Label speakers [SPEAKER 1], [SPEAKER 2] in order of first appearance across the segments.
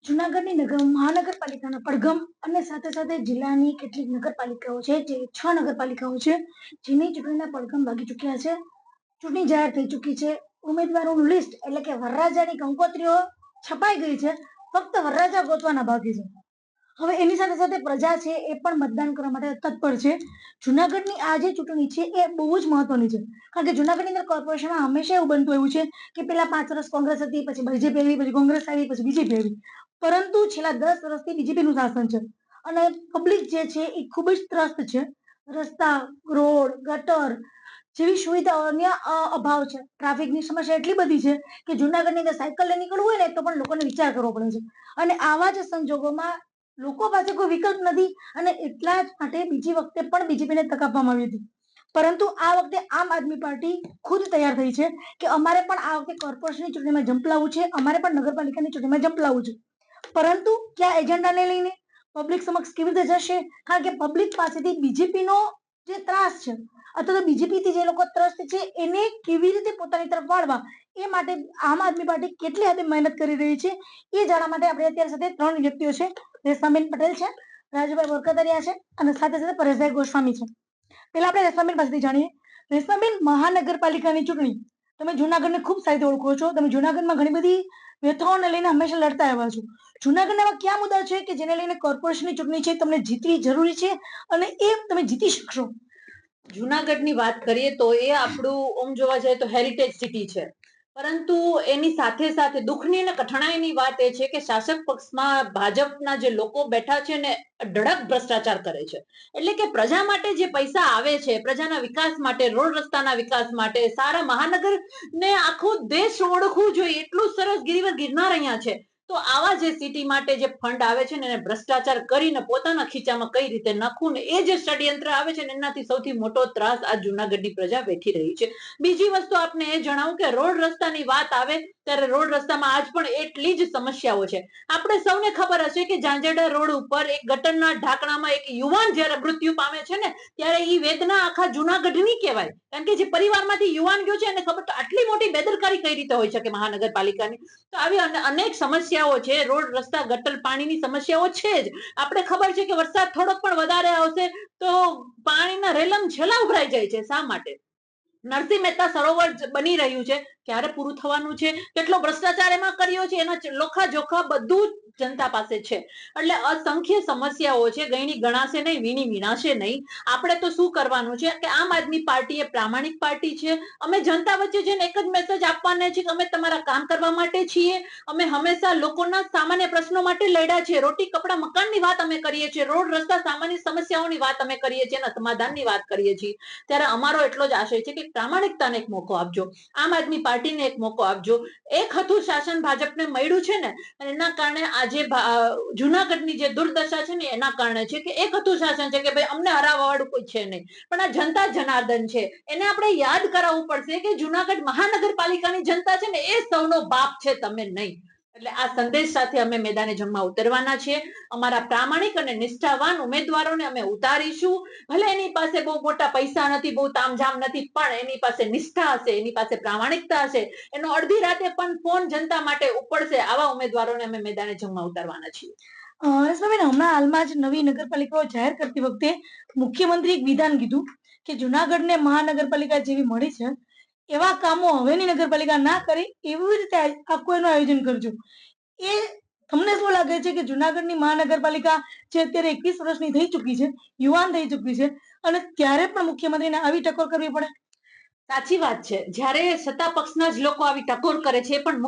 [SPEAKER 1] જૂનાગઢની મહાનગરપાલિકાના પડઘમ અને સાથે સાથે જિલ્લાની કેટલીક નગરપાલિકાઓ છે, જે 6 નગરપાલિકાઓ છે, જેની ચૂંટણીના પડઘમ વાગી ચૂક્યા છે. ચૂંટણી જાહેર થઈ ચૂકી છે. ઉમેદવારોનું લિસ્ટ એટલે કે વરરાજાની કંકોત્રીઓ છપાઈ ગઈ છે. ફક્ત વરરાજા ગોતવાના બાકી છે. હવે એની સાથે સાથે પ્રજા છે એ પણ મતદાન કરવા માટે તત્પર છે. જૂનાગઢની આ જે ચૂંટણી છે એ બહુ જ મહત્વની છે, કારણ કે જૂનાગઢની અંદર કોર્પોરેશનમાં હંમેશા એવું બનતું એવું છે કે પેલા 5 વર્ષ કોંગ્રેસ હતી, પછી બીજેપી આવી, પછી કોંગ્રેસ આવી, પછી બીજેપી આવી, પરંતુ છેલ્લા 10 વર્ષથી બીજેપીનું શાસન છે અને પબ્લિક જે છે એ ખૂબ જ ત્રસ્ત છે. રસ્તા, રોડ, ગટર જેવી સુવિધાઓના અભાવ છે. ટ્રાફિકની સમસ્યા એટલી બધી છે કે જૂનાગઢની અંદર સાયકલ લઈને નીકળવું હોય ને તો પણ લોકોને વિચાર કરવો પડે છે. અને આવા જ સંજોગોમાં લોકો પાસે કોઈ વિકલ્પ નથી અને એટલા જ માટે બીજી વખતે પણ બીજેપીને તક આપવામાં આવી હતી. પરંતુ આ વખતે આમ આદમી પાર્ટી ખુદ તૈયાર થઈ છે કે અમારે પણ આ વખતે કોર્પોરેશનની ચૂંટણીમાં ઝંપલાવવું છે, અમારે પણ નગરપાલિકાની ચૂંટણીમાં ઝંપલાવવું છે. પરંતુ કયા એજન્ડાને લઈને પબ્લિક સમક્ષ કેવી રીતે જશે? કારણ કે પબ્લિક પાસેથી બીજેપીનો જે ત્રાસ છે અથવા તો બીજેપીથી જે લોકો ત્રસ્ત છે એને કેવી રીતે પોતાની તરફ વાળવા, એ માટે આમ આદમી પાર્ટી કેટલી હદે મહેનત કરી રહી છે એ જાણવા માટે આપણે અત્યારે સાથે 3 વ્યક્તિઓ છે. રેશમાબેન પટેલ છે, રાજુભાઈ બોરકતરિયા છે અને સાથે સાથે પરેશભાઈ ગોસ્વામી છે. પેલા આપણે રેશમાબેન પાસેથી જાણીએ. રેશમાબેન, મહાનગરપાલિકાની ચૂંટણી તમે જૂનાગઢને ખૂબ સારી રીતે ઓળખો છો. તમે જૂનાગઢમાં ઘણી બધી વ્યથાઓને લઈને હંમેશા લડતા આવ્યા છો. જૂનાગઢના એવા કયા મુદ્દા છે કે જેને લઈને કોર્પોરેશનની ચૂંટણી છે તમને જીતવી જરૂરી છે અને એ તમે જીતી શકશો?
[SPEAKER 2] જૂનાગઢની વાત કરીએ તો એ આપણું ઓમ જોવા જાય તો હેરિટેજ સિટી છે, પરંતુ એની સાથે સાથે દુઃખની અને કઠણાઈની વાત એ છે કે શાસક પક્ષમાં ભાજપના જે લોકો બેઠા છે ને અઢળક ભ્રષ્ટાચાર કરે છે. એટલે કે પ્રજા માટે જે પૈસા આવે છે, પ્રજાના વિકાસ માટે, રોડ રસ્તાના વિકાસ માટે, સારા મહાનગર ને આખું દેશ ઓળખવું જોઈએ એટલું સરસ ગિરનાર અહીંયા છે, તો આવા જે સિટી માટે જે ફંડ આવે છે ને એને ભ્રષ્ટાચાર કરીને પોતાના ખીચામાં કઈ રીતે નાખવું ને એ જે ષડયંત્ર આવે છે ને એનાથી સૌથી મોટો ત્રાસ આ જૂનાગઢની પ્રજા વેઠી રહી છે. બીજી વસ્તુ આપને એ જણાવું કે રોડ રસ્તાની વાત આવે ત્યારે રોડ રસ્તામાં આજ પણ એટલી જ સમસ્યાઓ છે. આપણે સૌને ખબર હશે કે ઝાંઝરડા રોડ ઉપર એક ગટરના ઢાંકણામાં એક યુવાન જ્યારે મૃત્યુ પામે છે ને ત્યારે એ વેદના આખા જૂનાગઢની કહેવાય, કારણ કે જે પરિવારમાંથી યુવાન ગયો છે એને ખબર તો આટલી મોટી બેદરકારી કઈ રીતે હોય શકે મહાનગરપાલિકાની. તો આવી અનેક સમસ્યાઓ છે. રોડ રસ્તા ગટર પાણીની સમસ્યાઓ છે જ. આપણે ખબર છે કે વરસાદ થોડોક પણ વધારે આવશે તો પાણીના રેલમ છેલ્લા ઉભરાઈ જાય છે. શા માટે? નરસિંહ મહેતા સરોવર બની રહ્યું છે, ક્યારે પૂરું થવાનું છે, કેટલો ભ્રષ્ટાચાર એમાં કર્યો છે, એના લોખા જોખા બધું જનતા પાસે છે. એટલે અસંખ્ય સમસ્યાઓ છે, ગઈની ગણાશે નહીં, વીણી વીણાશે નહીં. આપણે તો શું કરવાનું છે કે આમ આદમી પાર્ટી એ પ્રામાણિક પાર્ટી છે. અમે જનતા વચ્ચે જઈને એક જ મેસેજ આપવાના છે કે અમે તમારા કામ કરવા માટે છીએ. અમે હંમેશા લોકોના સામાન્ય પ્રશ્નો માટે લડ્યા છીએ. રોટી કપડા મકાનની વાત અમે કરીએ છીએ, રોડ રસ્તા સામાન્ય સમસ્યાઓની વાત અમે કરીએ છીએ અને સમાધાનની વાત કરીએ છીએ. ત્યારે અમારો એટલો જ આશય છે કે પ્રામાણિકતાને એક મોકો આપજો, આમ આદમી પાર્ટીને એક મોકો આપજો. એક હતું શાસન ભાજપને મળ્યું છે ને એના કારણે આજે જૂનાગઢની જે દુર્દશા છે ને એના કારણે છે કે એક હતું શાસન છે કે ભાઈ અમને હરાવવા વાળું કોઈ છે નહીં, પણ આ જનતા જનાર્દન છે. એને આપણે યાદ કરાવવું પડશે કે જૂનાગઢ મહાનગરપાલિકાની જનતા છે ને એ સૌનો બાપ છે, તમે નહીં. એટલે આ સંદેશ સાથે અમે મેદાને જંગમાં ઉતરવાના છીએ. અમારા પ્રામાણિક અને નિષ્ઠાવાન ઉમેદવારોને અમે ઉતારીશું. ભલે એની પાસે બહુ મોટા પૈસા નથી, બહુ તામઝામ નથી, પણ એની પાસે નિષ્ઠા હશે, એની પાસે પ્રામાણિકતા હશે, એનો અડધી રાતે પણ ફોન જનતા માટે ઉપડશે. આવા ઉમેદવારોને અમે મેદાને જંગમાં ઉતારવાના છીએ.
[SPEAKER 1] રેશમાબેન, હમણાં હાલમાં જ નવી નગરપાલિકાઓ જાહેર કરતી વખતે મુખ્યમંત્રી એક વિધાન કીધું કે જૂનાગઢને મહાનગરપાલિકા જેવી મળી છે એવા કામો હવેની નગરપાલિકા ના કરે એવી રીતે આખું એનું આયોજન કરજો. એ તમને શું લાગે છે કે જૂનાગઢની મહાનગરપાલિકા જે અત્યારે 21 વર્ષની થઈ ચૂકી છે, યુવાન થઈ ચૂકી છે, અને ત્યારે પણ મુખ્યમંત્રીને આવી ટકોર કરવી પડે?
[SPEAKER 2] સાચી વાત છે. જ્યારે સત્તા પક્ષના જ લોકો આવી ટકોર કરે છે, પણ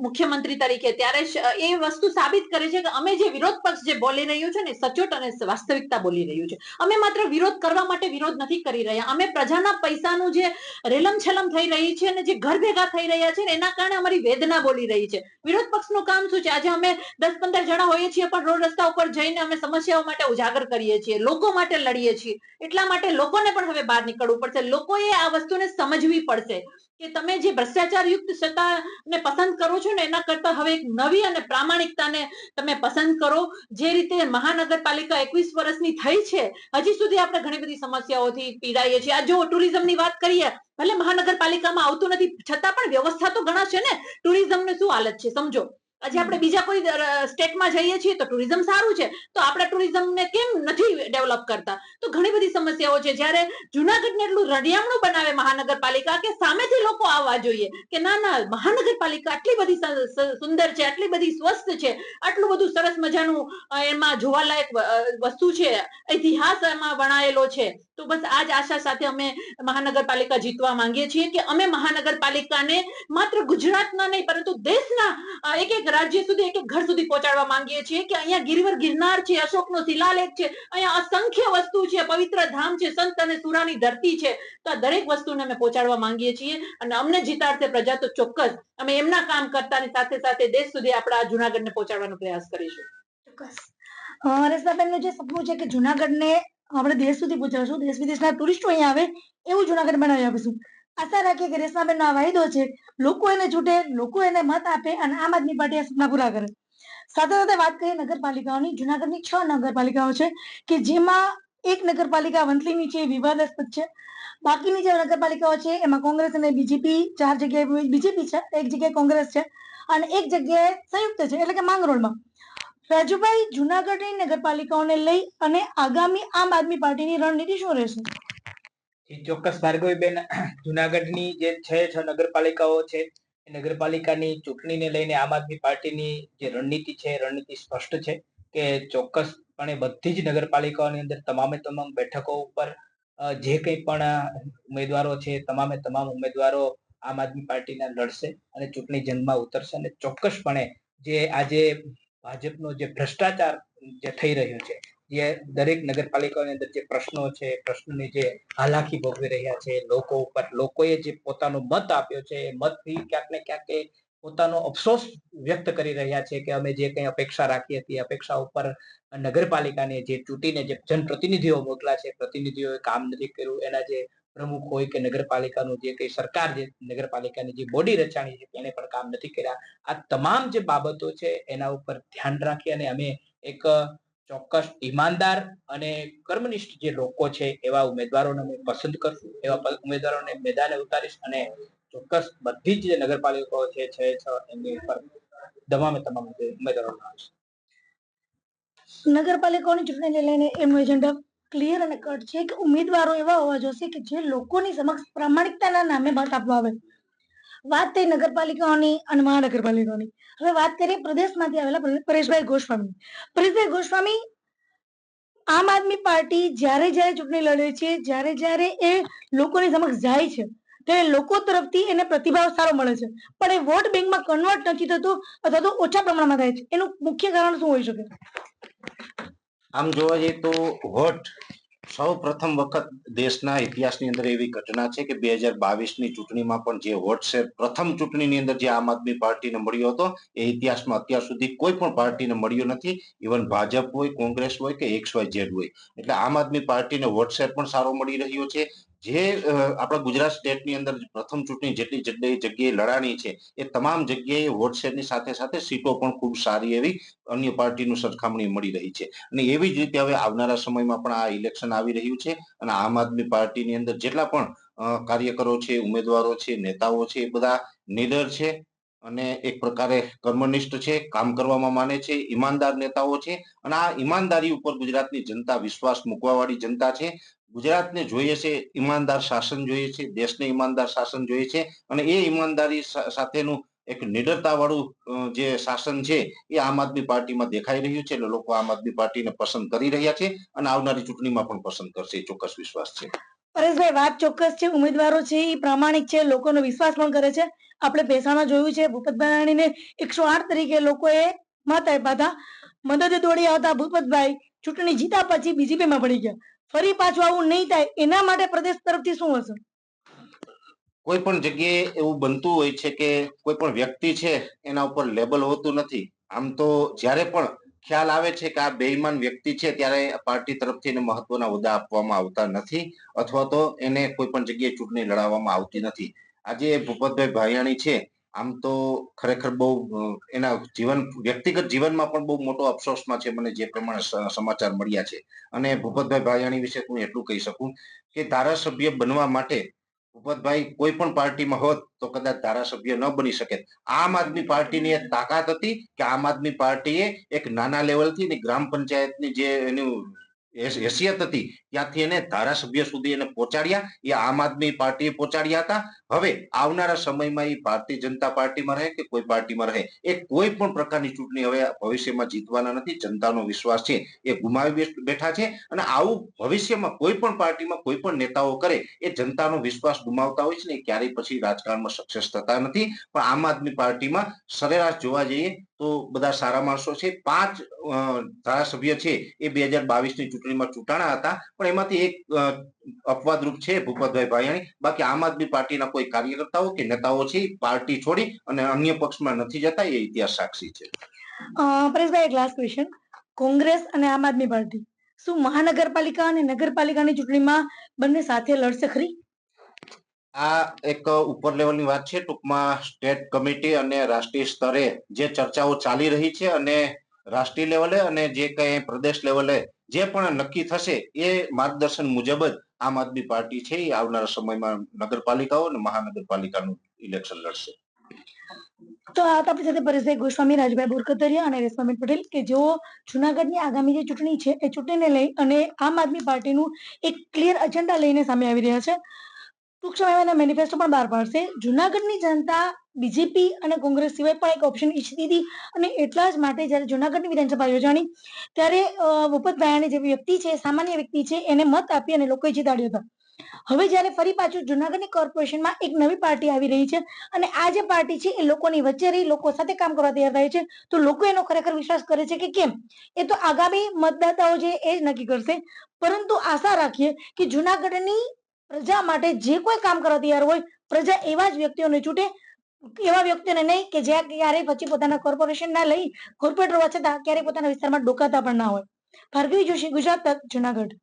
[SPEAKER 2] મુખ્યમંત્રી તરીકે, ત્યારે એ વસ્તુ સાબિત કરે છે કે અમે જે વિરોધ પક્ષ જે બોલી રહ્યું છે ને સચોટ અને વાસ્તવિકતા બોલી રહ્યું છે. અમે માત્ર વિરોધ કરવા માટે વિરોધ નથી કરી રહ્યા. અમે પ્રજાના પૈસાનું જે રેલમ છેલમ થઈ રહી છે અને જે ઘર ભેગા થઈ રહ્યા છે ને એના કારણે અમારી વેદના બોલી રહી છે. વિરોધ પક્ષનું કામ શું છે? આજે અમે 10-15 જણા હોઈએ છીએ પણ રોડ રસ્તા ઉપર જઈને અમે સમસ્યાઓ માટે ઉજાગર કરીએ છીએ, લોકો માટે લડીએ છીએ. એટલા માટે લોકોને પણ હવે બહાર નીકળવું પડશે. લોકોએ આ વસ્તુને સમજવી પડશે કે તમે જે ભ્રષ્ટાચાર યુક્ત સત્તાને પસંદ કરો છો ને એના કરતા હવે એક નવી અને પ્રામાણિકતાને તમે પસંદ કરો. જે રીતે મહાનગરપાલિકા 21 વર્ષની થઈ છે, હજી સુધી આપણે ઘણી બધી સમસ્યાઓથી પીડાઈએ છીએ. આ જો ટુરિઝમની વાત કરીએ, ભલે મહાનગરપાલિકામાં આવતું નથી છતાં પણ વ્યવસ્થા તો ગણાશે ને. ટુરિઝમને શું હાલત છે સમજો. આજે આપણે બીજા કોઈ સ્ટેટમાં જઈએ છીએ તો ટુરિઝમ સારું છે, તો આપણા ટુરિઝમને કેમ નથી ડેવલપ કરતા? તો ઘણી બધી સમસ્યાઓ છે. જ્યારે જુનાગઢને એટલું રળિયામણું બનાવે મહાનગરપાલિકા કે સામેથી લોકો આવવા જોઈએ કે ના ના, મહાનગરપાલિકા આટલી બધી સુંદર છે, આટલી બધી સ્વસ્થ છે, આટલું બધું સરસ મજાનું એમાં જોવાલાયક વસ્તુ છે, ઇતિહાસ એમાં વણાયેલો છે. તો બસ આ જ આશા સાથે અમે મહાનગરપાલિકા જીતવા માંગીએ છીએ કે અમે મહાનગરપાલિકાને માત્ર ગુજરાતના નહીં પરંતુ દેશના એક એક રાજ્ય સુધી, એક એક ઘર સુધી પહોંચાડવા માંગીએ છીએ કે અહીંયા ગિરિવર ગિરનાર છે, અશોકનો શિલાલેખ છે, અહીંયા અસંખ્ય વસ્તુ છે, પવિત્ર ધામ છે, સંત અને સુરાની ધરતી છે. તો આ દરેક વસ્તુને અમે પહોંચાડવા માંગીએ છીએ અને અમને જીતાડશે પ્રજા તો ચોક્કસ અમે એમના કામ કરતાની સાથે સાથે દેશ સુધી આપણા જુનાગઢને પહોંચાડવાનો પ્રયાસ કરીશું.
[SPEAKER 1] ચોક્કસ. રેશમાબેનનું જે સપનું છે કે જુનાગઢને આપણે દેશ સુધી પહોંચાડશું, દેશ વિદેશના ટુરિસ્ટો અહીંયા આવે એવું જુનાગઢ બનાવી આપીશું. આશા રાખીએ કે રેશમાબેનનો આ વાયદો છે, લોકો એને છૂટે, લોકો એને મત આપે અને આમ આદમી પાર્ટી આ સપના પૂરા કરે. સાથે સાથે વાત કરીએ નગરપાલિકાઓની. જુનાગઢની 6 નગરપાલિકાઓ છે કે જેમાં એક નગરપાલિકા વંથલીની છે, વિવાદાસ્પદ છે. બાકીની જે નગરપાલિકાઓ છે એમાં કોંગ્રેસ અને બીજેપી, 4 જગ્યાએ બીજેપી છે, 1 જગ્યાએ કોંગ્રેસ છે અને 1 જગ્યાએ સંયુક્ત છે, એટલે કે માંગરોળમાં. રાજુભાઈ, જુનાગઢની નગરપાલિકાઓને લઈ અને આગામી આમ આદમી પાર્ટીની રણનીતિ શું રહેશે?
[SPEAKER 3] ચોક્કસ ભાર્ગવીબેન, જુનાગઢની જે 6 નગરપાલિકાઓ છે એ નગરપાલિકાની ચૂંટણીને લઈને આમ આદમી પાર્ટીની જે રણનીતિ છે, રણનીતિ સ્પષ્ટ છે કે ચોક્કસપણે બધી જ નગરપાલિકાઓની અંદર તમામે તમામ બેઠકો ઉપર જે કંઈ પણ ઉમેદવારો છે, તમામે તમામ ઉમેદવારો આમ આદમી પાર્ટીના લડશે અને ચૂંટણી જંગમાં ઉતરશે. અને ચોક્કસપણે જે આજે ભાજપનો જે ભ્રષ્ટાચાર જે થઈ રહ્યો છે, જે દરેક નગરપાલિકાઓની અંદર જે પ્રશ્નો છે, પ્રશ્નની જે હાલાકી ભોગવી રહ્યા છે લોકો ઉપર, લોકોએ જે પોતાનો મત આપ્યો છે એ મતથી ક્યાંક ને ક્યાંક પોતાનો અફસોસ વ્યક્ત કરી રહ્યા છે કે અમે જે કંઈ અપેક્ષા રાખી હતી અપેક્ષા ઉપર નગરપાલિકાને જે ચૂંટીને જે જનપ્રતિનિધિઓ મોકલા છે, પ્રતિનિધિઓએ કામ નથી કર્યું. એના જે પ્રમુખ હોય કે નગરપાલિકાનું જે કંઈ સરકાર, જે નગરપાલિકાની જે બોડી રચાણી છે એને પણ કામ નથી કર્યા. આ તમામ જે બાબતો છે એના ઉપર ધ્યાન રાખી અને અમે એક ચોક્કસ ઈમાનદાર અને કર્મનિષ્ઠ જે લોકો છે એવા ઉમેદવારોને અમે પસંદ કરશું, એવા ઉમેદવારોને મેદાને ઉતારીશ અને ચોક્કસ બધી જ નગરપાલિકાઓ છે 6 એમની ઉપર તમામે તમામ ઉમેદવારો લાવીશ.
[SPEAKER 1] નગરપાલિકાઓની ચૂંટણીને લઈને એમનો એજન્ડા ક્લિયર અને કટ છે કે ઉમેદવારો એવા હોવા જોઈએ કે જે લોકોની સમક્ષ પ્રામાણિકતાના નામે મત આપવા આવે. વાત થઈ નગરપાલિકાઓની અને મહાનગરપાલિકાઓની. હવે વાત કરીએ પ્રદેશમાંથી આવેલા પરેશભાઈ ગોસ્વામી. પરેશભાઈ ગોસ્વામી, આમ આદમી પાર્ટી જ્યારે જ્યારે ચૂંટણી લડે છે, જ્યારે જ્યારે એ લોકોની સમક્ષ જાય છે ત્યારે લોકો તરફથી એને પ્રતિભાવ સારો મળે છે, પણ એ વોટ બેંકમાં કન્વર્ટ નથી થતું અથવા તો ઓછા પ્રમાણમાં થાય છે. એનું મુખ્ય કારણ શું હોઈ શકે?
[SPEAKER 4] આમ જોવા જઈએ તો વોટ સૌ પ્રથમ વખત દેશના ઇતિહાસની અંદર એવી ઘટના છે કે 2022ની ચૂંટણીમાં પણ જે વોટ શેર પ્રથમ ચૂંટણીની અંદર જે આમ આદમી પાર્ટીને મળ્યો હતો એ ઇતિહાસમાં અત્યાર સુધી કોઈ પણ પાર્ટીને મળ્યો નથી. ઇવન ભાજપ હોય, કોંગ્રેસ હોય કે XYZ હોય. એટલે આમ આદમી પાર્ટીને વોટ શેર પણ સારો મળી રહ્યો છે. જે આપણા ગુજરાત સ્ટેટની અંદર પ્રથમ ચૂંટણી જેટલી જગ્યાએ લડાણી છે એ તમામ જગ્યાએ વોટ શેરની સાથે સાથે સીટો પણ ખૂબ સારી એવી અન્ય પાર્ટીનું સરખામણી મળી રહી છે. અને એવી જ રીતે હવે આવનારા સમયમાં પણ આ ઇલેક્શન આવી રહ્યું છે અને આમ આદમી પાર્ટીની અંદર જેટલા પણ કાર્યકરો છે, ઉમેદવારો છે, નેતાઓ છે, એ બધા નીડર છે અને એક પ્રકારે કર્મનિષ્ઠ છે, કામ કરવામાં માને છે, ઈમાનદાર નેતાઓ છે. અને આ ઈમાનદારી ઉપર ગુજરાતની જનતા વિશ્વાસ મૂકવાવાળી જનતા છે. ગુજરાતને જોઈએ છે ઈમાનદાર શાસન જોઈએ છે, દેશને ઈમાનદાર શાસન જોઈએ છે અને એ ઈમાનદારી સાથેનું એક નિડરતા વાળું જે શાસન છે એ આમ આદમી પાર્ટીમાં દેખાઈ રહ્યું છે. એટલે લોકો આમ આદમી પાર્ટીને પસંદ કરી રહ્યા છે અને આવનારી ચૂંટણીમાં પણ પસંદ કરશે, એ ચોક્કસ વિશ્વાસ છે.
[SPEAKER 1] પરેશભાઈ, વાત ચોક્કસ છે, ઉમેદવારો છે એ પ્રામાણિક છે, લોકોનો વિશ્વાસ પણ કરે છે. આપણે ભેસાણમાં જોયું છે, ભૂપતભાઈ રાણીને 108 તરીકે લોકોએ મત આપ્યા હતા. મદદે દોડી આવતા ભૂપતભાઈ ચૂંટણી જીતા પછી બીજેપીમાં પડી ગયા. ફરી પાછું આવું નહીં થાય એના માટે પ્રદેશ તરફથી શું હશે?
[SPEAKER 4] કોઈ પણ જગ્યાએ એવું બનતું હોય છે કે કોઈ પણ વ્યક્તિ છે એના ઉપર લેબલ હોતું નથી. આમ તો જ્યારે પણ ખ્યાલ આવે છે કે આ બેઈમાન વ્યક્તિ છે ત્યારે પાર્ટી તરફથી એને મહત્વના હોદ્દા આપવામાં આવતા નથી અથવા તો એને કોઈ પણ જગ્યાએ ચૂંટણી લડાવવામાં આવતી નથી. આજે ભૂપતભાઈ ભાયાણી છે, આમ તો ખરેખર બહુ એના વ્યક્તિગત જીવનમાં પણ બહુ મોટો અફસોસમાં છે, મને જે પ્રમાણે સમાચાર મળ્યા છે. અને ભૂપતભાઈ ભાયાણી વિશે હું એટલું કહી શકું કે ધારાસભ્ય બનવા માટે ભૂપતભાઈ કોઈ પણ પાર્ટીમાં હોત તો કદાચ ધારાસભ્ય ન બની શકે. આમ આદમી પાર્ટીની એક તાકાત હતી કે આમ આદમી પાર્ટીએ એક નાના લેવલથી ગ્રામ પંચાયતની જે એનું હેસિયત હતી ત્યાંથી એને ધારાસભ્ય સુધી એને પહોંચાડ્યા. એ આમ આદમી પાર્ટીએ પહોંચાડ્યા હતા. હવે આવનારા સમયમાં એ ભારતીય જનતા પાર્ટીમાં રહે કે કોઈ પાર્ટીમાં રહે, એ કોઈ પણ પ્રકારની ચૂંટણી હવે ભવિષ્યમાં જીતવાના નથી. જનતાનો વિશ્વાસ છે એ ગુમાવી બેઠા છે. અને આવું ભવિષ્યમાં કોઈ પણ પાર્ટીમાં કોઈ પણ નેતાઓ કરે એ જનતાનો વિશ્વાસ ગુમાવતા હોય છે ને, ક્યારેય પછી રાજકારણમાં સક્સેસ થતા નથી. પણ આમ આદમી પાર્ટીમાં સરેરાશ જોવા જઈએ તો બધા સારા માણસો છે. 5 ધારાસભ્ય છે એ 2022ની ચૂંટણીમાં ચૂંટાણા હતા, પણ એમાંથી એક અપવાદરૂપ છે ભૂપતભાઈ ભાયાણી. બાકી આમ આદમી પાર્ટીના કોઈ કાર્યકર્તાઓ કે નેતાઓ છે પાર્ટી છોડી અને અન્ય પક્ષમાં નથી જતા, એ ઇતિહાસ સાક્ષી છે.
[SPEAKER 1] પરેશભાઈ, એક લાસ્ટ ક્વેશ્ચન. કોંગ્રેસ અને આમ આદમી પાર્ટી શું મહાનગરપાલિકા અને નગરપાલિકાની ચૂંટણીમાં બંને સાથે લડશે ખરી?
[SPEAKER 4] આ એક ઉપર લેવલની વાત છે. ટૂંકમાં સ્ટેટ કમિટી અને રાષ્ટ્રીય સ્તરે જે ચર્ચાઓ ચાલી રહી છે અને રાષ્ટ્રીય લેવલે અને જે કઈ પ્રદેશ લેવલે જે પણ નક્કી થશે એ માર્ગદર્શન મુજબ જ આમ આદમી પાર્ટી છે એ આવનારા સમયમાં નગરપાલિકાઓ અને મહાનગરપાલિકાનું ઇલેક્શન લડશે.
[SPEAKER 1] તો આ તો આપણી સાથે પરેશભાઈ ગોસ્વામી, રાજભાઈ બોરકતરિયા અને રેશમાબેન પટેલ કે જેઓ જુનાગઢની આગામી જે ચૂંટણી છે એ ચૂંટણીને લઈ અને આમ આદમી પાર્ટીનું એક ક્લિયર એજન્ડા લઈને સામે આવી રહ્યા છે. ટૂંક સમયમાં મેનિફેસ્ટો પણ બહાર પાડશે. જુનાગઢની જનતા બીજેપી અને કોંગ્રેસ સિવાય પણ એક ઓપ્શન ઈચ્છતી હતી અને એટલા જ માટે જયારે જુનાગઢની વિધાનસભા યોજાણી ત્યારે ભૂપત ભાયાણી જે વ્યક્તિ છે, સામાન્ય વ્યક્તિ છે, એને મત આપી અને લોકોએ જીતાડ્યો હતો. હવે જયારે ફરી પાછું જુનાગઢની કોર્પોરેશનમાં એક નવી પાર્ટી આવી રહી છે અને આ જે પાર્ટી છે એ લોકોની વચ્ચે રહી લોકો સાથે કામ કરવા તૈયાર થાય છે, તો લોકો એનો ખરેખર વિશ્વાસ કરે છે કે કેમ, એ તો આગામી મતદાતાઓ છે એ જ નક્કી કરશે. પરંતુ આશા રાખીએ કે જુનાગઢની પ્રજા માટે જે કોઈ કામ કરવા તૈયાર હોય, પ્રજા એવા જ વ્યક્તિઓને ચૂંટે, એવા વ્યક્તિઓને નહીં કે જ્યાં ક્યારેય પછી પોતાના કોર્પોરેશન ના લઈ કોર્પોરેટર હોવા છતાં ક્યારેય પોતાના વિસ્તારમાં ડોકાતા પણ ના હોય. ભાર્ગવી જોશી, ગુજરાત તક, જુનાગઢ.